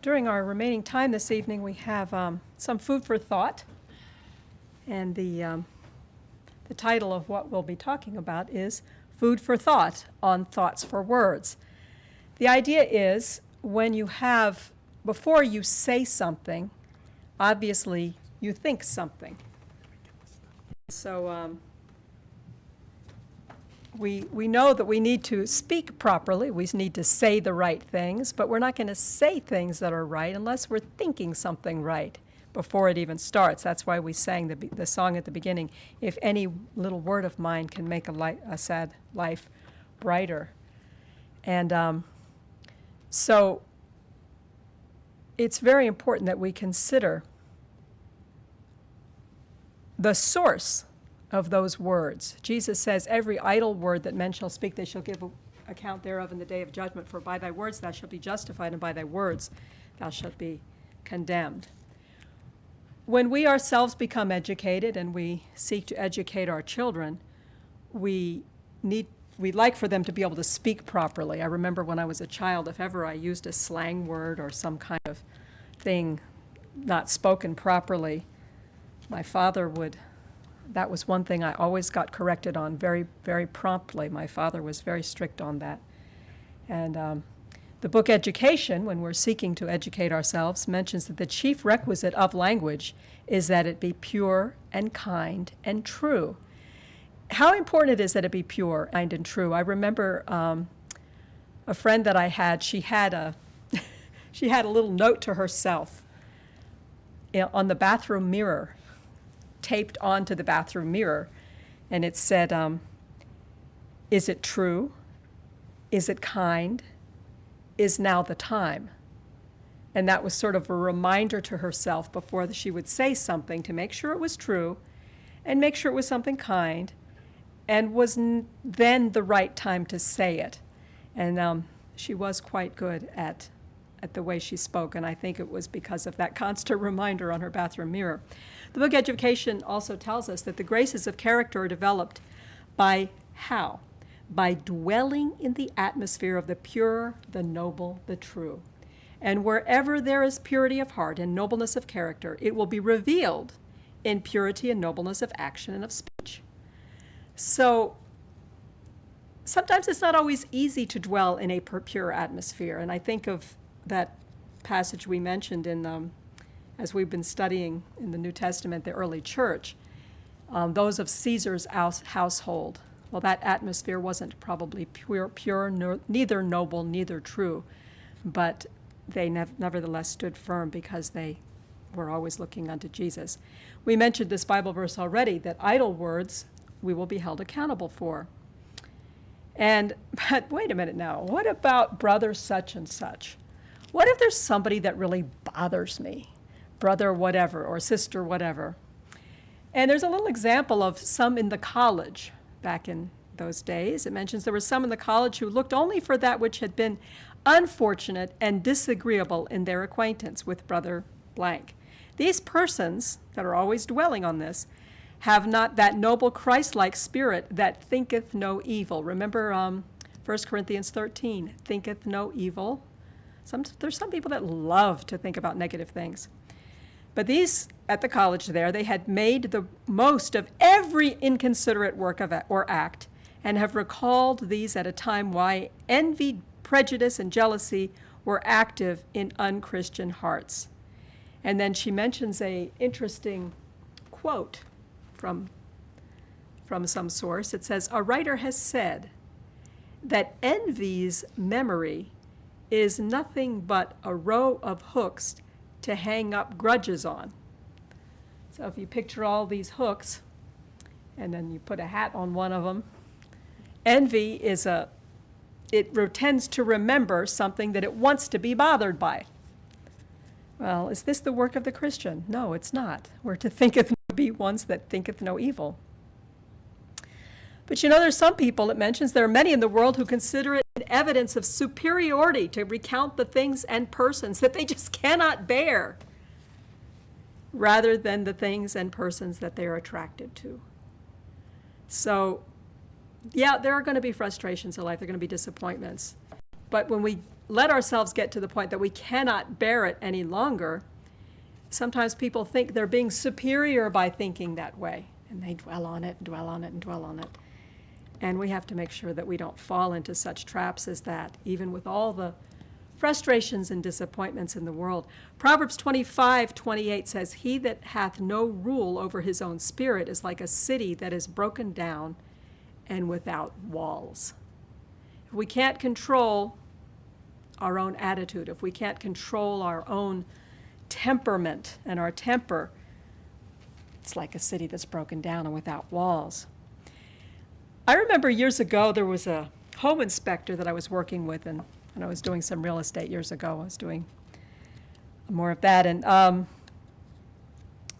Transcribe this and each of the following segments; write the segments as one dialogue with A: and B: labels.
A: During our remaining time this evening, we have some food for thought. And the title of what we'll be talking about is Food for Thought on Thoughts for Words. The idea is before you say something, obviously you think something. So we know that we need to speak properly. We need to say the right things, but we're not going to say things that are right unless we're thinking something right before it even starts. That's why we sang the song at the beginning, if any little word of mine can make a sad life brighter. And so it's very important that we consider the source of those words. Jesus says, every idle word that men shall speak, they shall give account thereof in the day of judgment. For by thy words thou shalt be justified, and by thy words thou shalt be condemned. When we ourselves become educated and we seek to educate our children, we'd like for them to be able to speak properly. I remember when I was a child, if ever I used a slang word or some kind of thing not spoken properly, my father that was one thing I always got corrected on very, very promptly. My father was very strict on that. And the book Education, when we're seeking to educate ourselves, mentions that the chief requisite of language is that it be pure and kind and true. How important it is that it be pure, kind, and true. I remember a friend that I had, she had a little note to herself on the bathroom mirror, taped onto the bathroom mirror, and it said, is it true? Is it kind? Is now the time? And that was sort of a reminder to herself before she would say something to make sure it was true and make sure it was something kind and was then the right time to say it. And she was quite good at the way she spoke, and I think it was because of that constant reminder on her bathroom mirror. The book Education also tells us that the graces of character are developed by how? By dwelling in the atmosphere of the pure, the noble, the true. And wherever there is purity of heart and nobleness of character, it will be revealed in purity and nobleness of action and of speech. So sometimes it's not always easy to dwell in a pure atmosphere, and I think of that passage we mentioned as we've been studying in the New Testament, the early church, those of Caesar's household. Well, that atmosphere wasn't probably pure, neither noble, neither true, but they nevertheless stood firm because they were always looking unto Jesus. We mentioned this Bible verse already, that idle words we will be held accountable for. But wait a minute now, what about brother such and such? What if there's somebody that really bothers me? Brother whatever or sister whatever. And there's a little example of some in the college back in those days. It mentions there were some in the college who looked only for that which had been unfortunate and disagreeable in their acquaintance with brother blank. These persons that are always dwelling on this have not that noble Christ-like spirit that thinketh no evil. Remember 1 Corinthians 13, thinketh no evil. There's some people that love to think about negative things. But these, at the college there, they had made the most of every inconsiderate work or act, and have recalled these at a time why envy, prejudice, and jealousy were active in unchristian hearts. And then she mentions an interesting quote from some source. It says, a writer has said that envy's memory is nothing but a row of hooks to hang up grudges on. So if you picture all these hooks, and then you put a hat on one of them, envy tends to remember something that it wants to be bothered by. Well, is this the work of the Christian? No, it's not. We're to be ones that thinketh no evil. But there's some people, it mentions, there are many in the world who consider it an evidence of superiority to recount the things and persons that they just cannot bear, rather than the things and persons that they are attracted to. So, yeah, there are going to be frustrations in life. There are going to be disappointments. But when we let ourselves get to the point that we cannot bear it any longer, sometimes people think they're being superior by thinking that way. And they dwell on it, and dwell on it, and dwell on it. And we have to make sure that we don't fall into such traps as that, even with all the frustrations and disappointments in the world. Proverbs 25:28 says, "He that hath no rule over his own spirit is like a city that is broken down and without walls." If we can't control our own attitude, if we can't control our own temperament and our temper, it's like a city that's broken down and without walls. I remember years ago there was a home inspector that I was working with, and when I was doing some real estate years ago, I was doing more of that, and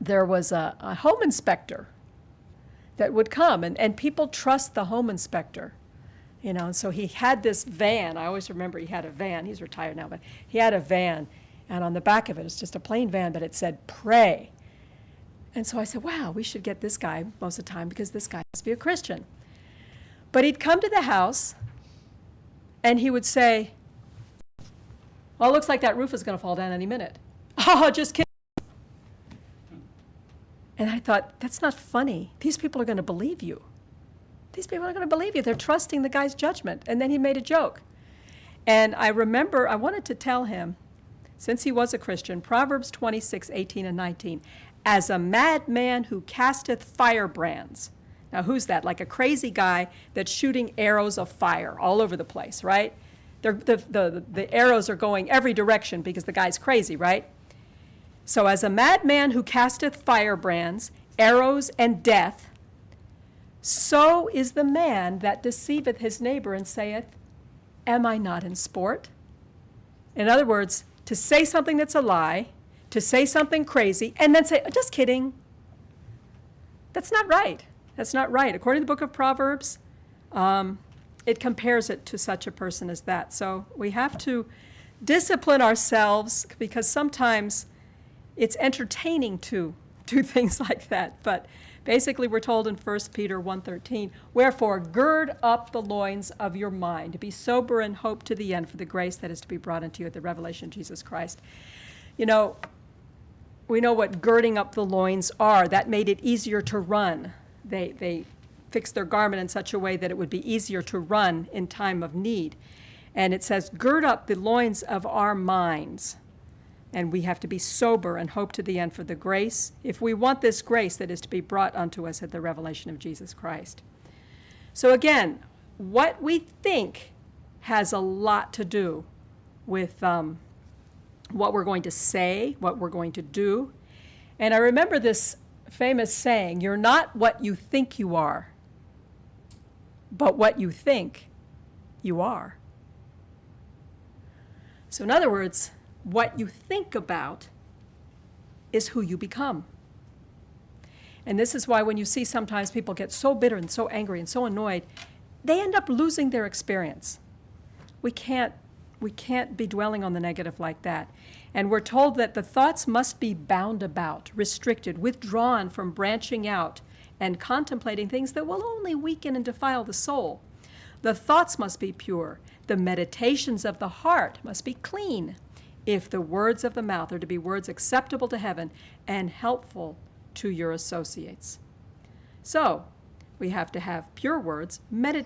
A: there was a home inspector that would come, and people trust the home inspector, you know, and so he had this van. I always remember he had a van. He's retired now, but he had a van, and on the back of it, it's just a plain van, but it said, "Pray." And so I said, wow, we should get this guy most of the time because this guy must be a Christian. But he'd come to the house, and he would say, "Well, it looks like that roof is going to fall down any minute." "Oh, just kidding." And I thought, that's not funny. These people are going to believe you. These people are going to believe you. They're trusting the guy's judgment. And then he made a joke. And I remember I wanted to tell him, since he was a Christian, Proverbs 26:18 and 19, "As a madman who casteth firebrands." Now, who's that? Like a crazy guy that's shooting arrows of fire all over the place, right? The arrows are going every direction because the guy's crazy, right? So, "As a madman who casteth firebrands, arrows, and death, so is the man that deceiveth his neighbor and saith, Am I not in sport?" In other words, to say something that's a lie, to say something crazy, and then say, "Just kidding." That's not right. That's not right. According to the book of Proverbs, it compares it to such a person as that. So we have to discipline ourselves because sometimes it's entertaining to do things like that. But basically we're told in 1 Peter 1:13, "Wherefore gird up the loins of your mind, be sober and hope to the end for the grace that is to be brought unto you at the revelation of Jesus Christ." You know, we know what girding up the loins are. That made it easier to run. They fixed their garment in such a way that it would be easier to run in time of need. And it says, gird up the loins of our minds. And we have to be sober and hope to the end for the grace, if we want this grace that is to be brought unto us at the revelation of Jesus Christ. So again, what we think has a lot to do with what we're going to say, what we're going to do. And I remember this famous saying, "You're not what you think you are, but what you think you are." So in other words, what you think about is who you become. And this is why when you see sometimes people get so bitter and so angry and so annoyed, they end up losing their experience. We can't be dwelling on the negative like that. And we're told that the thoughts must be bound about, restricted, withdrawn from branching out and contemplating things that will only weaken and defile the soul. The thoughts must be pure. The meditations of the heart must be clean, if the words of the mouth are to be words acceptable to heaven and helpful to your associates. So, we have to have pure words.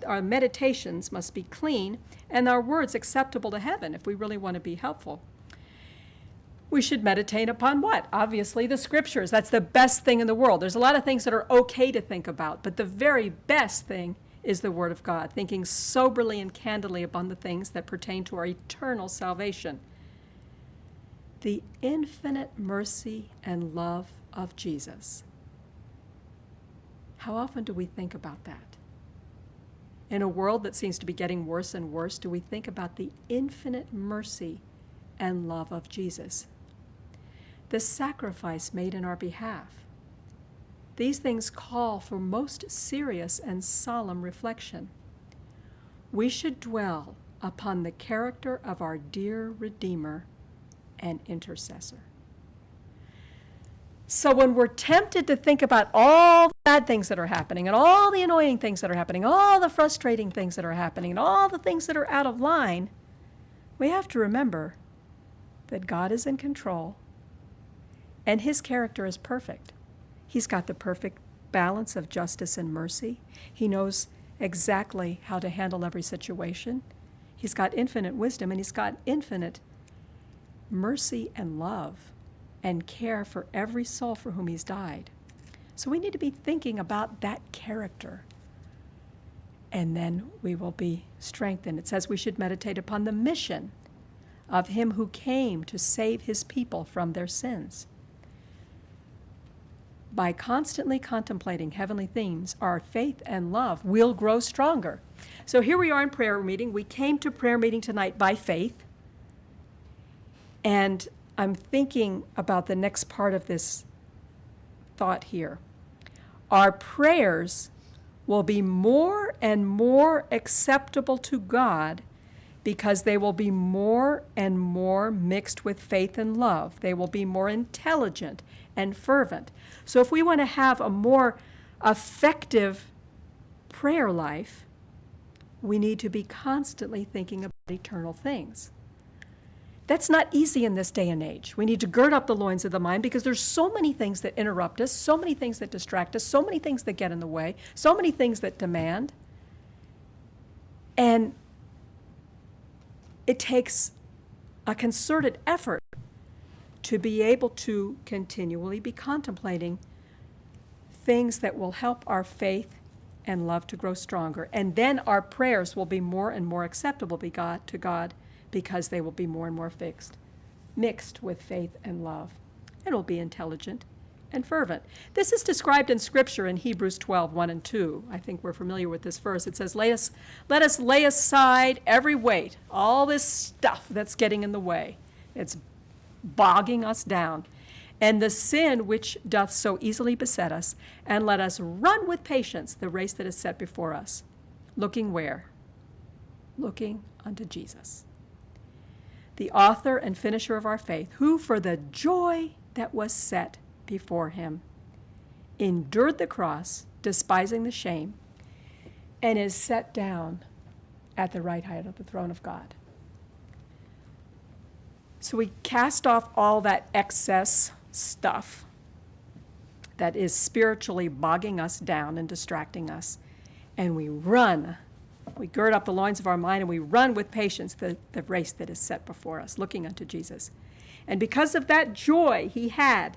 A: Our meditations must be clean, and our words acceptable to heaven if we really want to be helpful. We should meditate upon what? Obviously, the scriptures. That's the best thing in the world. There's a lot of things that are okay to think about, but the very best thing is the Word of God, thinking soberly and candidly upon the things that pertain to our eternal salvation. The infinite mercy and love of Jesus. How often do we think about that? In a world that seems to be getting worse and worse, do we think about the infinite mercy and love of Jesus? The sacrifice made in our behalf. These things call for most serious and solemn reflection. We should dwell upon the character of our dear Redeemer and intercessor. So when we're tempted to think about all the bad things that are happening and all the annoying things that are happening, all the frustrating things that are happening, and all the things that are out of line, We have to remember that God is in control and his character is perfect. He's got the perfect balance of justice and mercy. He knows exactly how to handle every situation. He's got infinite wisdom and he's got infinite mercy and love and care for every soul for whom he's died. So we need to be thinking about that character, and then we will be strengthened. It says we should meditate upon the mission of him who came to save his people from their sins. By constantly contemplating heavenly themes, our faith and love will grow stronger. So here we are in prayer meeting. We came to prayer meeting tonight by faith. And I'm thinking about the next part of this thought here. Our prayers will be more and more acceptable to God because they will be more and more mixed with faith and love. They will be more intelligent and fervent. So if we want to have a more effective prayer life, we need to be constantly thinking about eternal things. That's not easy in this day and age. We need to gird up the loins of the mind because there's so many things that interrupt us, so many things that distract us, so many things that get in the way, so many things that demand. And it takes a concerted effort to be able to continually be contemplating things that will help our faith and love to grow stronger. And then our prayers will be more and more acceptable to God because they will be more and more mixed with faith and love. And will be intelligent and fervent. This is described in Scripture in Hebrews 12, 1 and 2. I think we're familiar with this verse. It says, let us lay aside every weight, all this stuff that's getting in the way. It's bogging us down. And the sin which doth so easily beset us, and let us run with patience the race that is set before us. Looking where? Looking unto Jesus, the author and finisher of our faith, who for the joy that was set before him endured the cross, despising the shame, and is set down at the right hand of the throne of God. So we cast off all that excess stuff that is spiritually bogging us down and distracting us, and we run. We gird up the loins of our mind and we run with patience the race that is set before us, looking unto Jesus. And because of that joy he had,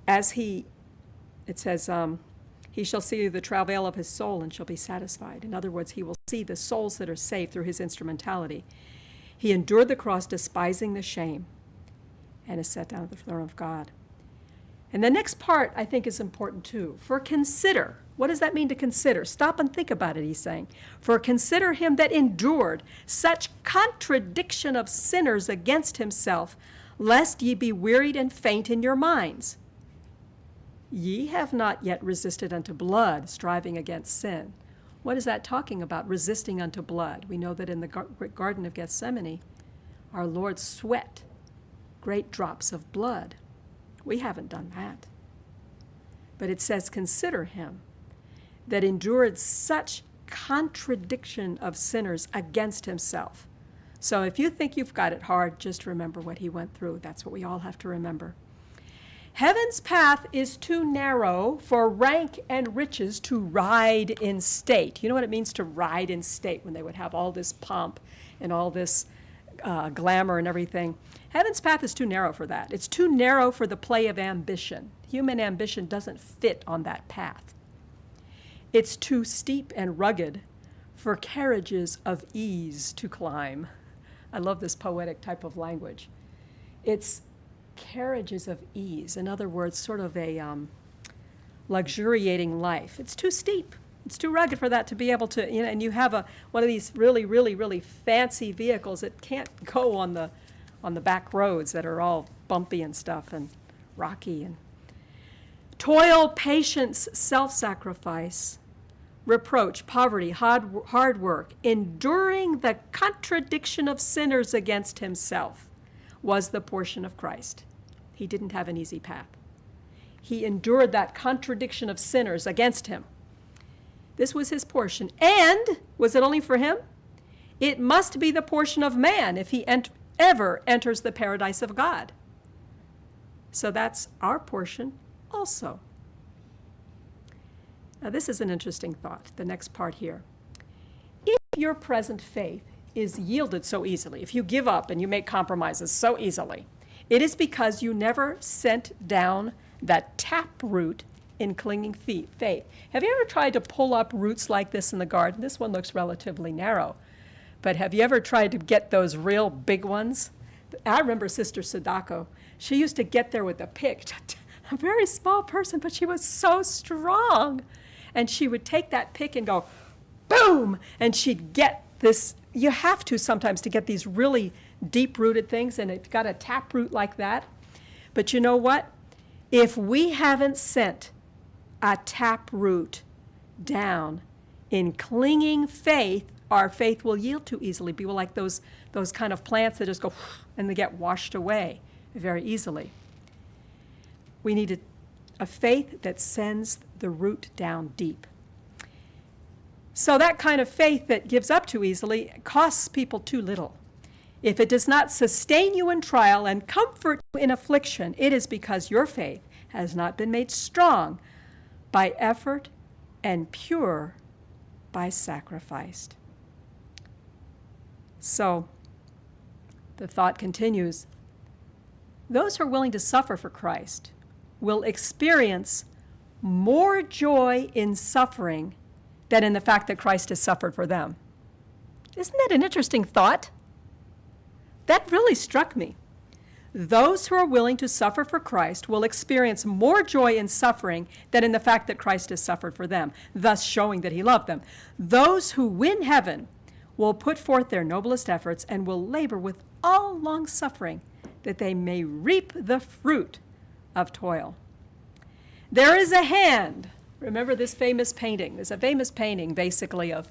A: it says, he shall see the travail of his soul and shall be satisfied. In other words, he will see the souls that are saved through his instrumentality. He endured the cross, despising the shame, and is set down at the throne of God. And the next part, I think, is important too. For consider. What does that mean to consider? Stop and think about it, he's saying. For consider him that endured such contradiction of sinners against himself, lest ye be wearied and faint in your minds. Ye have not yet resisted unto blood, striving against sin. What is that talking about, resisting unto blood? We know that in the Garden of Gethsemane, our Lord sweat great drops of blood. We haven't done that. But it says, consider him that endured such contradiction of sinners against himself. So if you think you've got it hard, just remember what he went through. That's what we all have to remember. Heaven's path is too narrow for rank and riches to ride in state. You know what it means to ride in state, when they would have all this pomp and all this glamour and everything. Heaven's path is too narrow for that. It's too narrow for the play of ambition. Human ambition doesn't fit on that path. It's too steep and rugged for carriages of ease to climb. I love this poetic type of language. It's carriages of ease. In other words, sort of a luxuriating life. It's too steep. It's too rugged for that to be able to, and you have one of these really, really, really fancy vehicles that can't go on the back roads that are all bumpy and stuff and rocky. And toil, patience, self-sacrifice, reproach, poverty, hard work, enduring the contradiction of sinners against himself was the portion of Christ. He didn't have an easy path. He endured that contradiction of sinners against him. This was his portion. And was it only for him? It must be the portion of man if he ever enters the paradise of God. So that's our portion also. Now this is an interesting thought, the next part here. If your present faith is yielded so easily, if you give up and you make compromises so easily, it is because you never sent down that tap root in clinging faith. Have you ever tried to pull up roots like this in the garden? This one looks relatively narrow. But have you ever tried to get those real big ones? I remember Sister Sadako. She used to get there with a pick. A very small person, but she was so strong. And she would take that pick and go, boom! And she'd get this. You have to sometimes to get these really deep-rooted things, and it's got a tap root like that. But you know what? If we haven't sent a tap root down in clinging faith, our faith will yield too easily. Be like those kind of plants that just go and they get washed away very easily. We need a faith that sends the root down deep. So that kind of faith that gives up too easily costs people too little. If it does not sustain you in trial and comfort you in affliction, it is because your faith has not been made strong by effort and pure by sacrifice. So the thought continues, those who are willing to suffer for Christ will experience more joy in suffering than in the fact that Christ has suffered for them. Isn't that an interesting thought? That really struck me. Those who are willing to suffer for Christ will experience more joy in suffering than in the fact that Christ has suffered for them, thus showing that he loved them. Those who win heaven will put forth their noblest efforts and will labor with all long suffering that they may reap the fruit of toil. There is a hand. Remember this famous painting. There's a famous painting basically of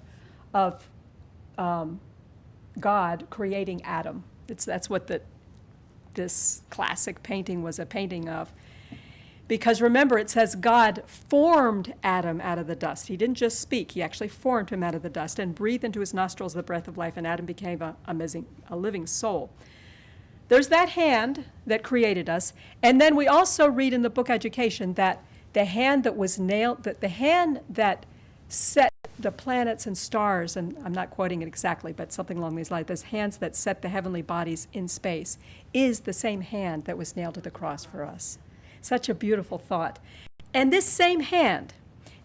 A: God creating Adam. That's what this classic painting was a painting of. Because remember, it says God formed Adam out of the dust. He didn't just speak. He actually formed him out of the dust and breathed into his nostrils the breath of life, and Adam became a living soul. There's that hand that created us. And then we also read in the book Education that the hand that was nailed, that the hand that set the planets and stars, and I'm not quoting it exactly, but something along these lines, those hands that set the heavenly bodies in space, is the same hand that was nailed to the cross for us. Such a beautiful thought. And this same hand,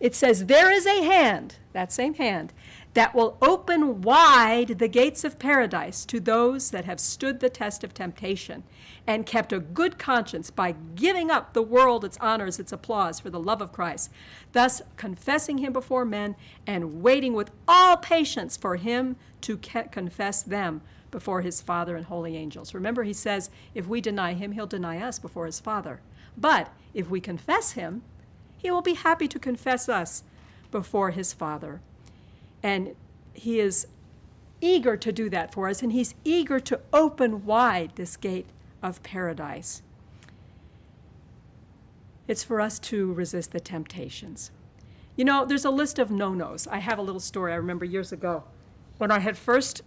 A: it says, there is a hand, that same hand, that will open wide the gates of paradise to those that have stood the test of temptation and kept a good conscience by giving up the world, its honors, its applause for the love of Christ, thus confessing him before men and waiting with all patience for him to confess them before his Father and holy angels. Remember, he says, if we deny him, he'll deny us before his Father. But if we confess him, he will be happy to confess us before his Father. And he is eager to do that for us, and he's eager to open wide this gate of paradise. It's for us to resist the temptations. You know, there's a list of no-nos. I have a little story I remember years ago. When I had first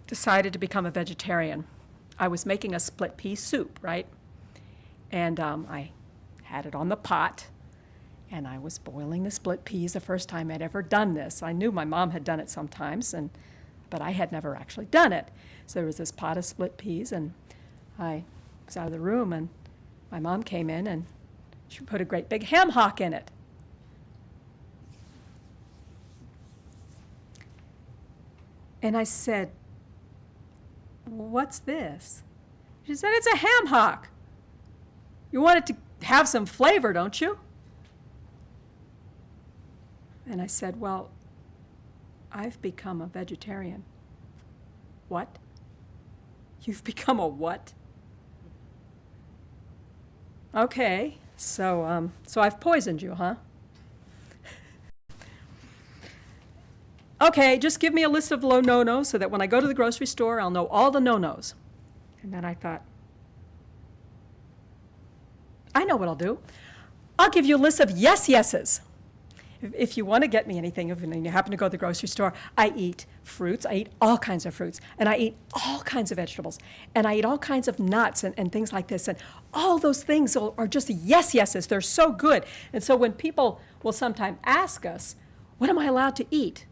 A: decided to become a vegetarian, I was making a split pea soup, right? And I had it on the pot, and I was boiling the split peas the first time I'd ever done this. I knew my mom had done it sometimes, but I had never actually done it. So there was this pot of split peas, and I was out of the room, and my mom came in, and she put a great big ham hock in it. And I said, "What's this?" She said, "It's a ham hock. You want it to have some flavor, don't you?" And I said, "Well, I've become a vegetarian." "What? You've become a what?" "Okay, so I've poisoned you, huh?" "Okay, just give me a list of low no-nos so that when I go to the grocery store, I'll know all the no-nos." And then I thought, I know what I'll do. I'll give you a list of yes-yeses. if you want to get me anything, if you happen to go to the grocery store, I eat fruits. I eat all kinds of fruits. And I eat all kinds of vegetables. And I eat all kinds of nuts and things like this. And all those things are just yeses. They're so good. And so when people will sometimes ask us, what am I allowed to eat?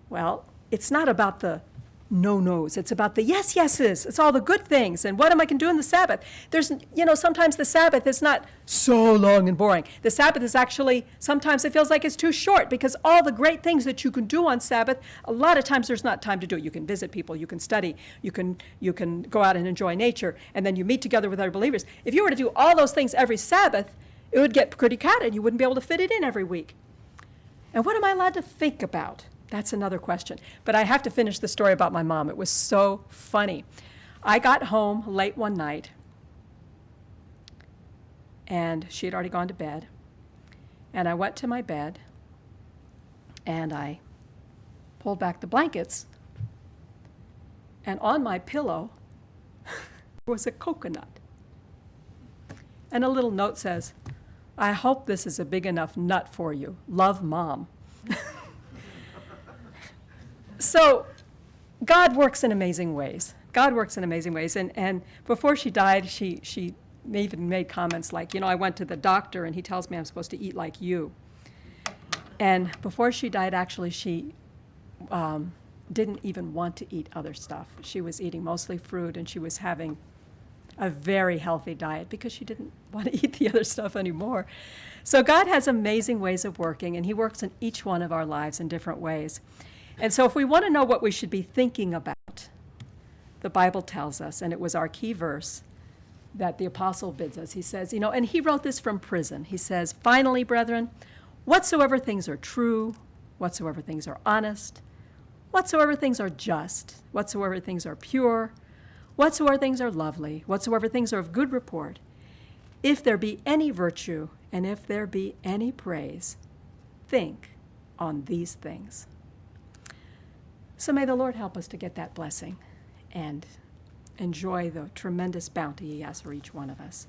A: Well, it's not about the no-nos. It's about the yeses. It's all the good things. And what am I going to do in the Sabbath? There's, sometimes the Sabbath is not so long and boring. The Sabbath is actually, sometimes it feels like it's too short because all the great things that you can do on Sabbath, a lot of times there's not time to do it. You can visit people, you can study, you can go out and enjoy nature, and then you meet together with other believers. If you were to do all those things every Sabbath, it would get pretty crowded. You wouldn't be able to fit it in every week. And what am I allowed to think about? That's another question. But I have to finish the story about my mom. It was so funny. I got home late one night, and she had already gone to bed. And I went to my bed, and I pulled back the blankets, and on my pillow was a coconut. And a little note says, I hope this is a big enough nut for you. Love, Mom. So God works in amazing ways. God works in amazing ways. And before she died, she even made comments like, I went to the doctor and he tells me I'm supposed to eat like you. And before she died, actually, she didn't even want to eat other stuff. She was eating mostly fruit, and she was having a very healthy diet because she didn't want to eat the other stuff anymore. So God has amazing ways of working, and he works in each one of our lives in different ways. And so if we want to know what we should be thinking about, the Bible tells us, and it was our key verse that the apostle bids us. He says, and he wrote this from prison. He says, finally, brethren, whatsoever things are true, whatsoever things are honest, whatsoever things are just, whatsoever things are pure, whatsoever things are lovely, whatsoever things are of good report, if there be any virtue, and if there be any praise, think on these things. So may the Lord help us to get that blessing and enjoy the tremendous bounty he has for each one of us.